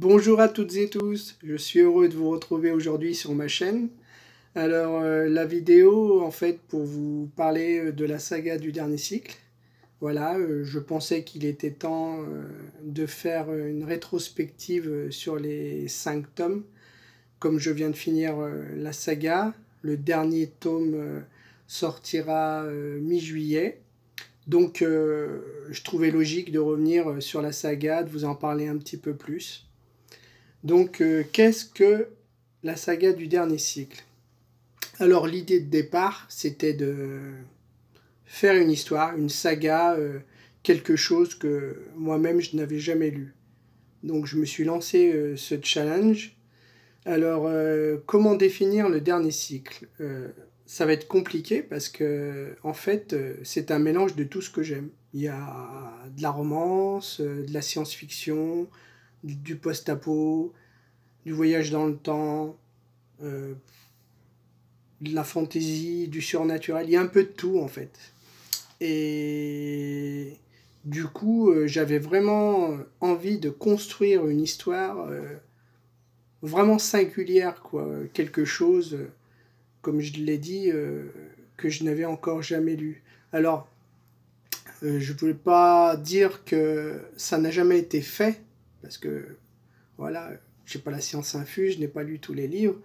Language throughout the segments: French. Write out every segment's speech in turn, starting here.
Bonjour à toutes et tous, je suis heureux de vous retrouver aujourd'hui sur ma chaîne. Alors la vidéo en fait pour vous parler de la saga du dernier cycle. Voilà, je pensais qu'il était temps de faire une rétrospective sur les 5 tomes. Comme je viens de finir la saga, le dernier tome sortira mi-juillet. Donc je trouvais logique de revenir sur la saga, de vous en parler un petit peu plus. Donc, qu'est-ce que la saga du dernier cycle? Alors, l'idée de départ, c'était de faire une histoire, une saga, quelque chose que moi-même je n'avais jamais lu. Donc, je me suis lancé ce challenge. Alors, comment définir le dernier cycle? Ça va être compliqué parce que, en fait, c'est un mélange de tout ce que j'aime. Il y a de la romance, de la science-fiction, du post-apo, du voyage dans le temps, euh, de la fantaisie, du surnaturel, il y a un peu de tout en fait. Et du coup, j'avais vraiment envie de construire une histoire vraiment singulière, quoi. Quelque chose, comme je l'ai dit, que je n'avais encore jamais lu. Alors, je ne voulais pas dire que ça n'a jamais été fait, parce que, voilà, je n'ai pas la science infuse, je n'ai pas lu tous les livres,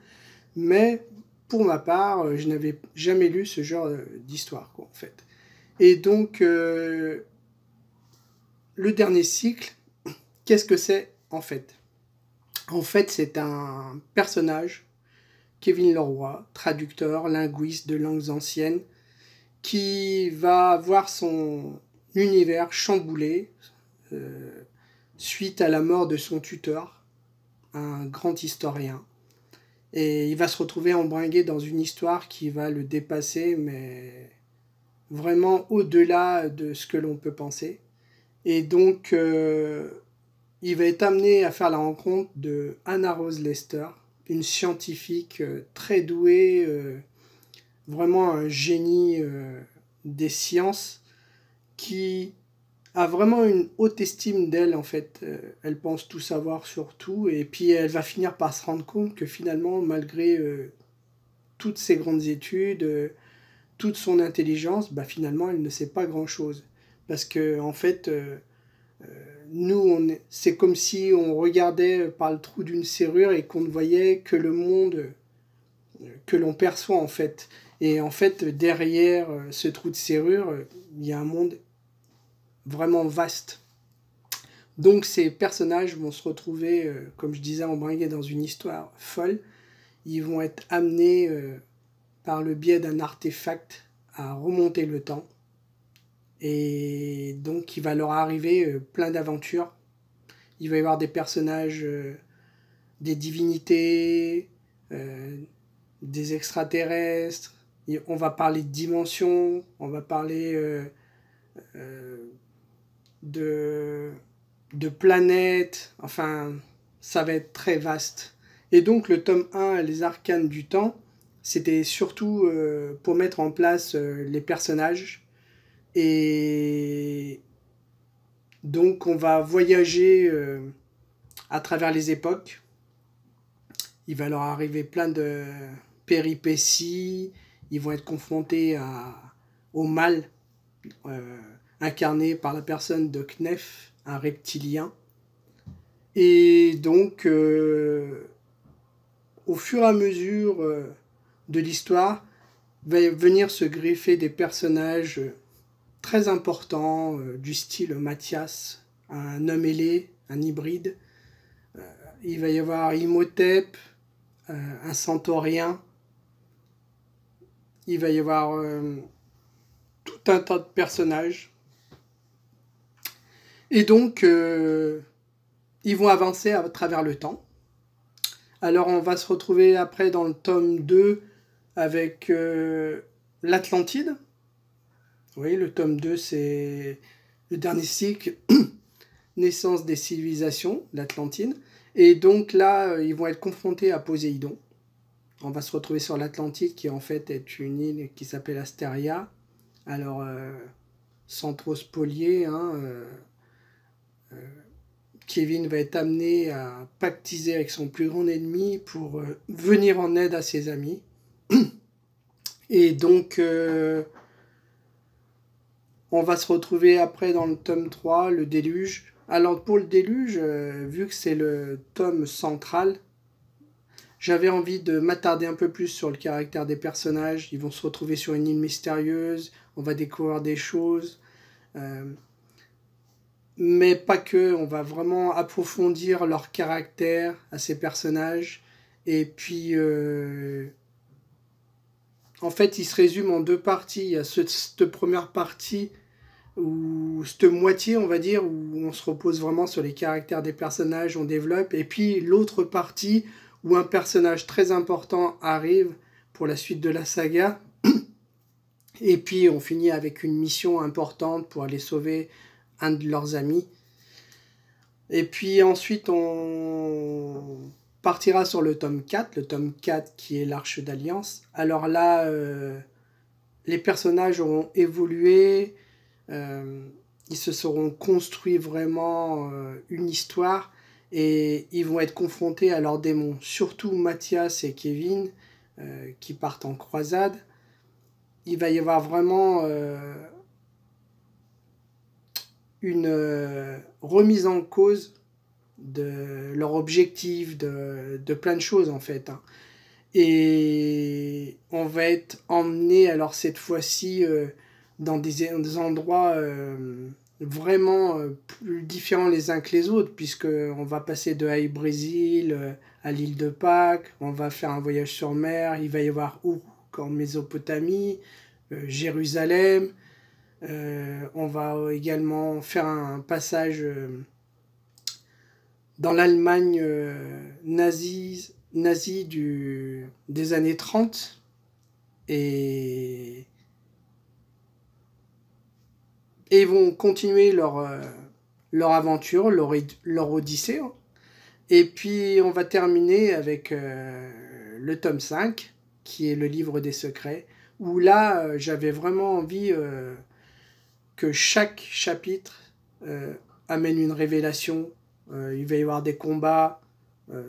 mais pour ma part, je n'avais jamais lu ce genre d'histoire, quoi, en fait. Et donc, le dernier cycle, qu'est-ce que c'est, en fait? En fait, c'est un personnage, Kevin Leroy, traducteur, linguiste de langues anciennes, qui va voir son univers chamboulé euh, suite à la mort de son tuteur, un grand historien. Et il va se retrouver embringué dans une histoire qui va le dépasser, mais vraiment au-delà de ce que l'on peut penser. Et donc, il va être amené à faire la rencontre de Anna Rose Lester, une scientifique très douée, vraiment un génie des sciences, qui a vraiment une haute estime d'elle en fait. Elle pense tout savoir sur tout, et puis elle va finir par se rendre compte que finalement, malgré toutes ses grandes études, toute son intelligence, bah finalement elle ne sait pas grand-chose. Parce que en fait, nous, c'est comme si on regardait par le trou d'une serrure et qu'on ne voyait que le monde que l'on perçoit en fait. Et en fait, derrière ce trou de serrure, il y a un monde vraiment vaste. Donc ces personnages vont se retrouver, comme je disais, embringués dans une histoire folle. Ils vont être amenés par le biais d'un artefact à remonter le temps. Et donc il va leur arriver plein d'aventures. Il va y avoir des personnages, des divinités, euh, des extraterrestres. On va parler de dimensions, on va parler euh, de, de planètes. Enfin, ça va être très vaste. Et donc le tome 1, Les Arcanes du Temps, c'était surtout pour mettre en place les personnages. Et donc on va voyager à travers les époques. Il va leur arriver plein de péripéties. Ils vont être confrontés au mal incarné par la personne de Knef, un reptilien. Et donc, au fur et à mesure de l'histoire, va venir se greffer des personnages très importants, du style Mathias, un homme ailé, un hybride. Il va y avoir Imhotep, un centaurien. Il va y avoir tout un tas de personnages. Et donc, ils vont avancer à travers le temps. Alors, on va se retrouver après dans le tome 2 avec l'Atlantide. Oui, le tome 2, c'est le dernier cycle, naissance des civilisations, l'Atlantide. Et donc là, ils vont être confrontés à Poséidon. On va se retrouver sur l'Atlantide, qui en fait est une île qui s'appelle Astéria. Alors, sans trop spolier, hein, Kevin va être amené à pactiser avec son plus grand ennemi pour venir en aide à ses amis. Et donc, on va se retrouver après dans le tome 3, le déluge. Alors pour le déluge, vu que c'est le tome central, j'avais envie de m'attarder un peu plus sur le caractère des personnages. Ils vont se retrouver sur une île mystérieuse, on va découvrir des choses. Mais pas que, on va vraiment approfondir leur caractère à ces personnages. Et puis, en fait, il se résume en deux parties. Il y a cette première partie, ou cette moitié, on va dire, où on se repose vraiment sur les caractères des personnages, on développe. Et puis l'autre partie, où un personnage très important arrive pour la suite de la saga. Et puis on finit avec une mission importante pour aller sauver un de leurs amis. Et puis ensuite on partira sur le tome 4 qui est l'Arche d'Alliance. Alors là, les personnages auront évolué, ils se seront construits vraiment une histoire et ils vont être confrontés à leurs démons. Surtout Mathias et Kevin qui partent en croisade. Il va y avoir vraiment une remise en cause de leur objectif, de plein de choses en fait. Hein. Et on va être emmené alors cette fois-ci dans des endroits vraiment plus différents les uns que les autres, puisqu'on va passer de Haït-Brésil à l'île de Pâques, on va faire un voyage sur mer, il va y avoir Uruk en Mésopotamie, Jérusalem, on va également faire un passage dans l'Allemagne nazie des années 30 et ils vont continuer leur aventure, leur odyssée. Et puis on va terminer avec le tome 5, qui est le livre des secrets, où là j'avais vraiment envie que chaque chapitre amène une révélation. Il va y avoir des combats,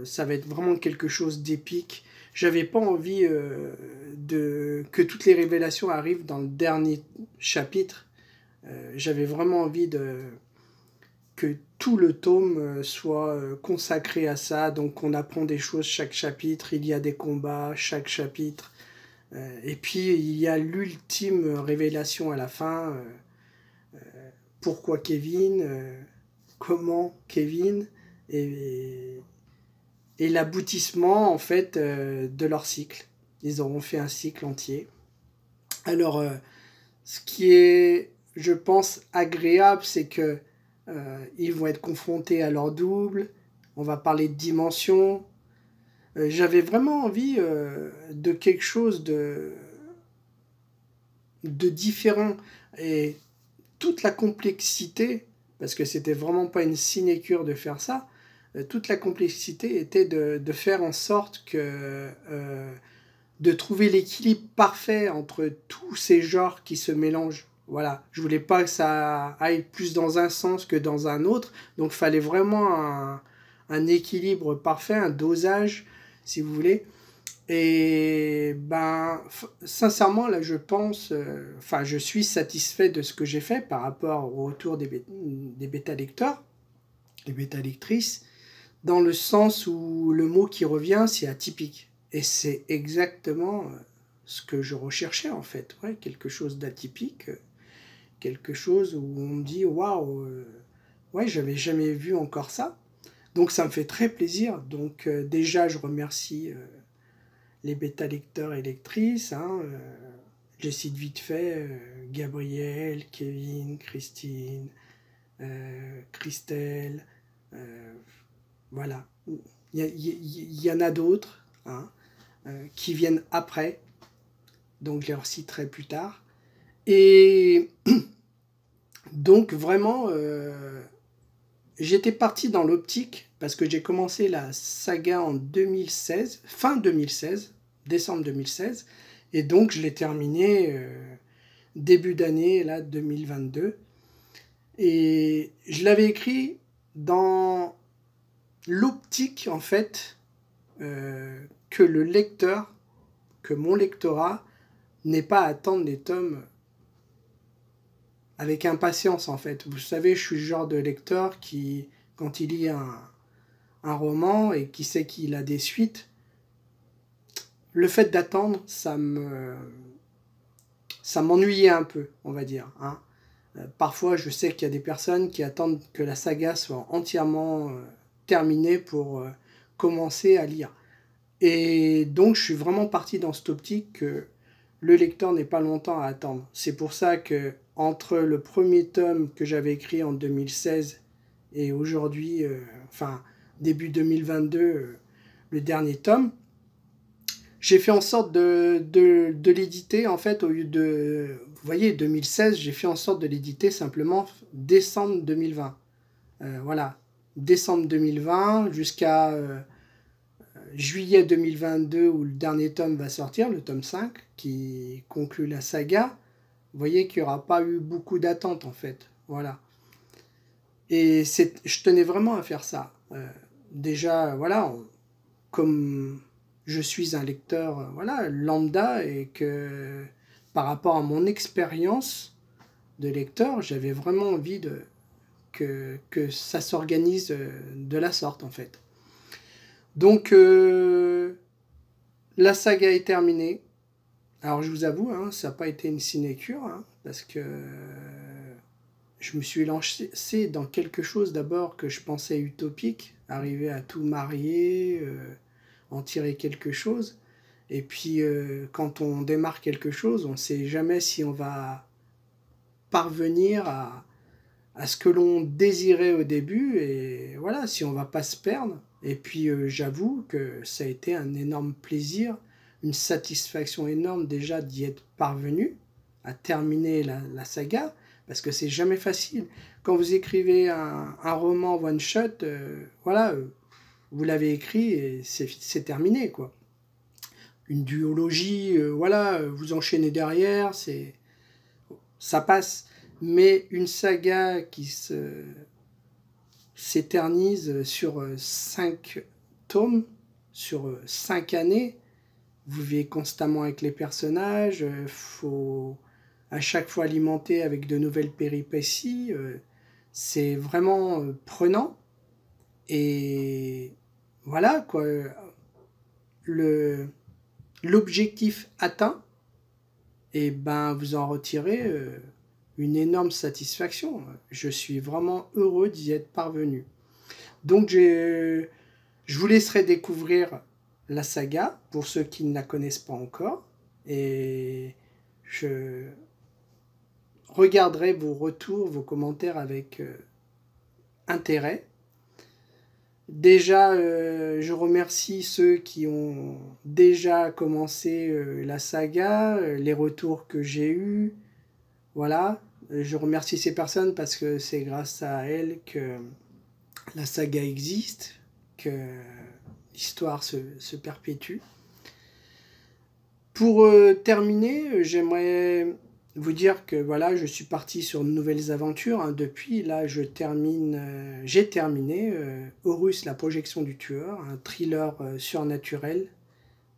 ça va être vraiment quelque chose d'épique. J'avais pas envie que toutes les révélations arrivent dans le dernier chapitre. J'avais vraiment envie que tout le tome soit consacré à ça. Donc on apprend des choses chaque chapitre, il y a des combats chaque chapitre. Et puis il y a l'ultime révélation à la fin. Pourquoi Kevin, comment Kevin, et l'aboutissement en fait de leur cycle. Ils auront fait un cycle entier. Alors, ce qui est, je pense, agréable, c'est que ils vont être confrontés à leur double. On va parler de dimension. J'avais vraiment envie de quelque chose de différent. Et toute la complexité, parce que c'était vraiment pas une sinécure de faire ça, toute la complexité était de faire en sorte que de trouver l'équilibre parfait entre tous ces genres qui se mélangent. Voilà, je voulais pas que ça aille plus dans un sens que dans un autre, donc il fallait vraiment un équilibre parfait, un dosage, si vous voulez. Et ben, sincèrement, là, je pense, je suis satisfait de ce que j'ai fait par rapport au retour des bêta-lecteurs, des bêta-lectrices, dans le sens où le mot qui revient, c'est atypique. Et c'est exactement ce que je recherchais, en fait. Ouais, quelque chose d'atypique, quelque chose où on me dit, waouh, ouais, j'avais jamais vu encore ça. Donc, ça me fait très plaisir. Donc, déjà, je remercie les bêta-lecteurs et lectrices. Hein, je cite vite fait Gabriel, Kevin, Christine, Christelle, voilà. Il y en a d'autres hein, qui viennent après, donc je les reciterai plus tard. Et donc vraiment, j'étais parti dans l'optique, parce que j'ai commencé la saga en 2016, fin 2016, décembre 2016, et donc je l'ai terminé début d'année, là, 2022. Et je l'avais écrit dans l'optique, en fait, que le lecteur, que mon lectorat, n'ait pas à attendre les tomes avec impatience, en fait. Vous savez, je suis le genre de lecteur qui, quand il lit un roman et qui sait qu'il a des suites, le fait d'attendre, ça m'ennuyait un peu, on va dire. Hein. Parfois, je sais qu'il y a des personnes qui attendent que la saga soit entièrement terminée pour commencer à lire. Et donc, je suis vraiment parti dans cette optique que le lecteur n'ait pas longtemps à attendre. C'est pour ça que entre le premier tome que j'avais écrit en 2016 et aujourd'hui, enfin début 2022, le dernier tome, j'ai fait en sorte de l'éditer, en fait, au lieu de... Vous voyez, 2016, j'ai fait en sorte de l'éditer simplement décembre 2020. Voilà, décembre 2020 jusqu'à juillet 2022, où le dernier tome va sortir, le tome 5, qui conclut la saga. Vous voyez qu'il n'y aura pas eu beaucoup d'attente, en fait. Voilà. Et je tenais vraiment à faire ça. Déjà, voilà, comme je suis un lecteur voilà, lambda et que par rapport à mon expérience de lecteur, j'avais vraiment envie que ça s'organise de la sorte, en fait. Donc, la saga est terminée. Alors, je vous avoue, hein, ça n'a pas été une sinécure, hein, parce que je me suis lancé dans quelque chose d'abord que je pensais utopique, arriver à tout marier, en tirer quelque chose. Et puis, quand on démarre quelque chose, on ne sait jamais si on va parvenir à ce que l'on désirait au début, et voilà, si on ne va pas se perdre. Et puis, j'avoue que ça a été un énorme plaisir, une satisfaction énorme déjà d'y être parvenu, à terminer la saga, parce que c'est jamais facile. Quand vous écrivez un roman one-shot, voilà, vous l'avez écrit et c'est terminé, quoi. Une duologie, voilà, vous enchaînez derrière, ça passe. Mais une saga qui s'éternise sur 5 tomes, sur 5 années, vous vivez constamment avec les personnages, faut à chaque fois alimenter avec de nouvelles péripéties, c'est vraiment prenant. Et voilà, quoi, l'objectif atteint, et ben vous en retirez une énorme satisfaction. Je suis vraiment heureux d'y être parvenu. Donc je vous laisserai découvrir la saga pour ceux qui ne la connaissent pas encore, et je regarderai vos retours, vos commentaires avec intérêt. Déjà, je remercie ceux qui ont déjà commencé la saga, les retours que j'ai eus. Voilà, je remercie ces personnes parce que c'est grâce à elles que la saga existe, que l'histoire se perpétue. Pour terminer, j'aimerais vous dire que voilà, je suis parti sur de nouvelles aventures. Hein. Depuis, là, j'ai terminé Horus, la projection du tueur, un thriller surnaturel.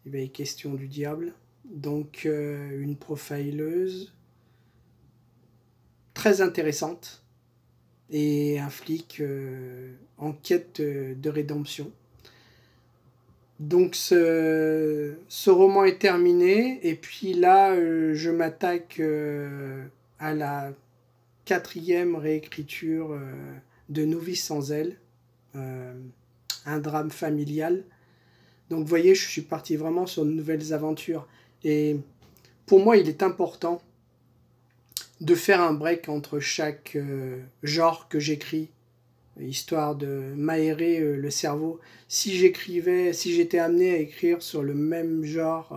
Il va être question du diable. Donc, une profileuse très intéressante et un flic en quête de rédemption. Donc ce roman est terminé, et puis là je m'attaque à la 4e réécriture de Novice sans elle, un drame familial. Donc vous voyez, je suis parti vraiment sur de nouvelles aventures, et pour moi il est important de faire un break entre chaque genre que j'écris, histoire de m'aérer le cerveau. Si j'étais amené à écrire sur le même genre,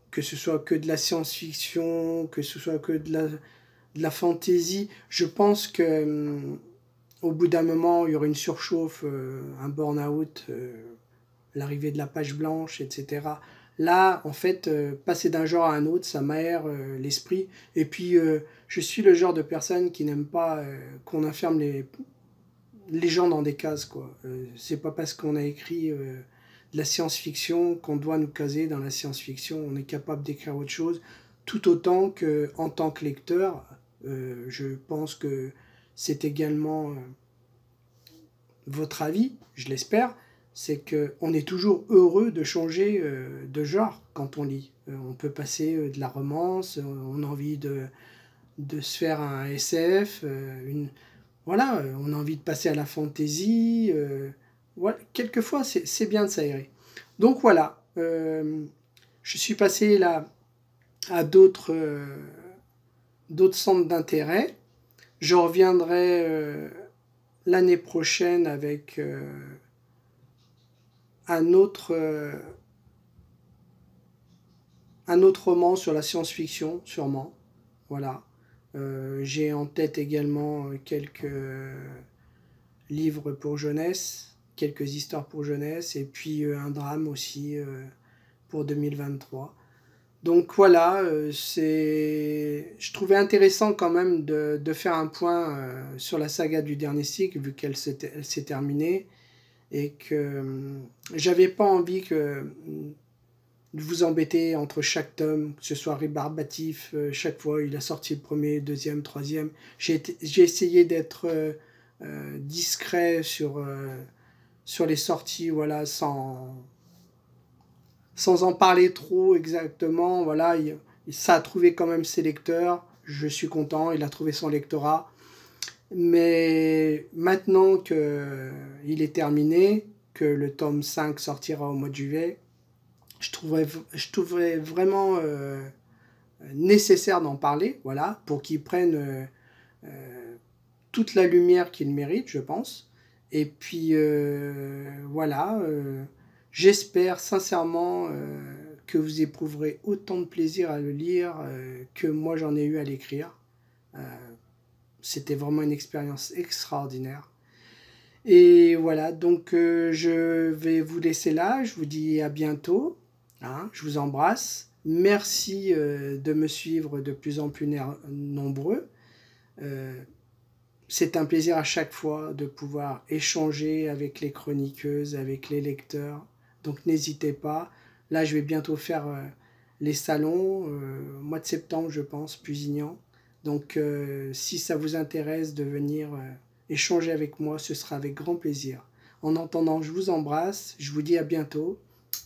que ce soit que de la science-fiction, que ce soit que de la fantasy, je pense que au bout d'un moment, il y aurait une surchauffe, un burn-out, l'arrivée de la page blanche, etc. Là, en fait, passer d'un genre à un autre, ça m'aère l'esprit. Et puis, je suis le genre de personne qui n'aime pas qu'on enferme les gens dans des cases, quoi. C'est pas parce qu'on a écrit de la science-fiction qu'on doit nous caser dans la science-fiction. On est capable d'écrire autre chose, tout autant que en tant que lecteur, je pense que c'est également votre avis, je l'espère, c'est qu'on est toujours heureux de changer de genre quand on lit. On peut passer de la romance, on a envie de se faire un SF, voilà, on a envie de passer à la fantasy. Voilà, quelquefois, c'est bien de s'aérer. Donc voilà, je suis passé là à d'autres centres d'intérêt. Je reviendrai l'année prochaine avec un autre roman sur la science-fiction, sûrement. Voilà. J'ai en tête également quelques livres pour jeunesse, quelques histoires pour jeunesse, et puis un drame aussi pour 2023. Donc voilà, je trouvais intéressant quand même de faire un point sur la saga du dernier cycle, vu qu'elle s'est terminée, et que j'avais pas envie de vous embêter entre chaque tome, que ce soit rébarbatif, chaque fois il a sorti le premier, deuxième, troisième. J'ai essayé d'être discret sur les sorties, voilà, sans en parler trop exactement. Voilà, ça a trouvé quand même ses lecteurs, je suis content, il a trouvé son lectorat. Mais maintenant qu'il est terminé, que le tome 5 sortira au mois de juillet, je trouverais vraiment nécessaire d'en parler, voilà, pour qu'ils prennent toute la lumière qu'ils méritent, je pense. Et puis voilà, j'espère sincèrement que vous éprouverez autant de plaisir à le lire que moi j'en ai eu à l'écrire. C'était vraiment une expérience extraordinaire. Et voilà, donc je vais vous laisser là, je vous dis à bientôt, hein, je vous embrasse. Merci de me suivre de plus en plus nombreux. C'est un plaisir à chaque fois de pouvoir échanger avec les chroniqueuses, avec les lecteurs. Donc n'hésitez pas. Là, je vais bientôt faire les salons, mois de septembre, je pense, Pusignan. Donc si ça vous intéresse de venir échanger avec moi, ce sera avec grand plaisir. En attendant, je vous embrasse, je vous dis à bientôt.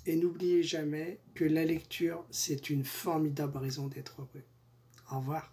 Et n'oubliez jamais que la lecture, c'est une formidable raison d'être heureux. Au revoir.